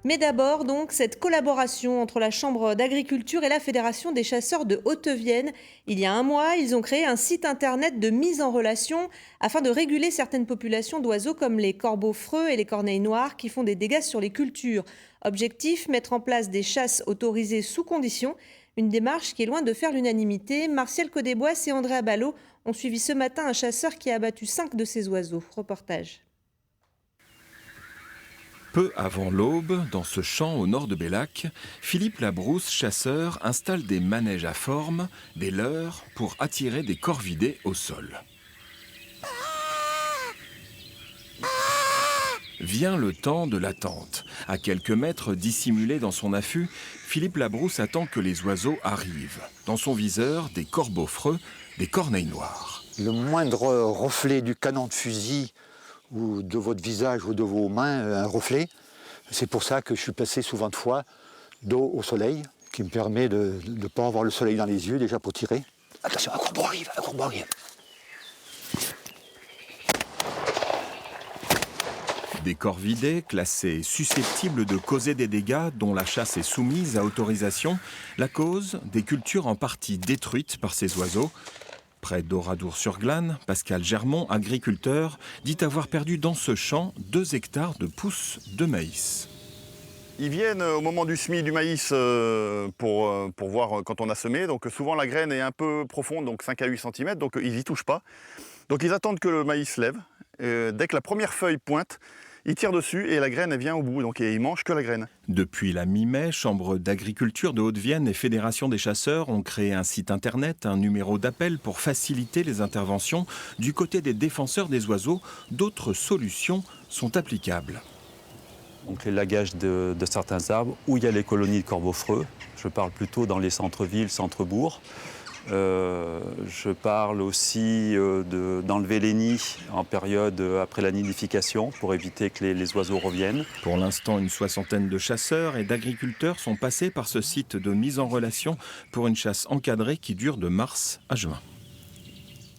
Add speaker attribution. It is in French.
Speaker 1: Mais d'abord, donc, cette collaboration entre la Chambre d'agriculture et la Fédération des chasseurs de Haute-Vienne. Il y a un mois, ils ont créé un site internet de mise en relation afin de réguler certaines populations d'oiseaux comme les corbeaux-freux et les corneilles noires qui font des dégâts sur les cultures. Objectif, mettre en place des chasses autorisées sous conditions. Une démarche qui est loin de faire l'unanimité. Martial Codéboisse et Andrea Ballot ont suivi ce matin un chasseur qui a abattu 5 de ces oiseaux. Reportage.
Speaker 2: Peu avant l'aube, dans ce champ au nord de Bellac, Philippe Labrousse, chasseur, installe des manèges à forme, des leurres, pour attirer des corvidés au sol. Vient le temps de l'attente. À quelques mètres, dissimulé dans son affût, Philippe Labrousse attend que les oiseaux arrivent. Dans son viseur, des corbeaux-freux, des corneilles noires.
Speaker 3: Le moindre reflet du canon de fusil ou de votre visage ou de vos mains, un reflet. C'est pour ça que je suis passé souvent de fois dos au soleil, qui me permet de ne pas avoir le soleil dans les yeux déjà pour tirer. Attention, un corbeau arrive, un corbeau arrive.
Speaker 2: Des corvidés classés susceptibles de causer des dégâts dont la chasse est soumise à autorisation. La cause, des cultures en partie détruites par ces oiseaux. Près d'Oradour-sur-Glane, Pascal Germont, agriculteur, dit avoir perdu dans ce champ 2 hectares de pousses de maïs.
Speaker 4: Ils viennent au moment du semis du maïs pour voir quand on a semé. Donc souvent la graine est un peu profonde, donc 5 à 8 cm, donc ils n'y touchent pas. Donc ils attendent que le maïs se lève. Dès que la première feuille pointe, ils tirent dessus et la graine elle vient au bout, donc ils mangent que la graine.
Speaker 2: Depuis la mi-mai, Chambre d'agriculture de Haute-Vienne et Fédération des chasseurs ont créé un site internet, un numéro d'appel pour faciliter les interventions. Du côté des défenseurs des oiseaux, d'autres solutions sont applicables.
Speaker 5: Donc les lagages de certains arbres où il y a les colonies de corbeaux-freux. Je parle plutôt dans les centres-villes, centres-bourgs. Je parle aussi d'enlever les nids en période après la nidification pour éviter que les oiseaux reviennent.
Speaker 2: Pour l'instant, une 60aine de chasseurs et d'agriculteurs sont passés par ce site de mise en relation pour une chasse encadrée qui dure de mars à juin.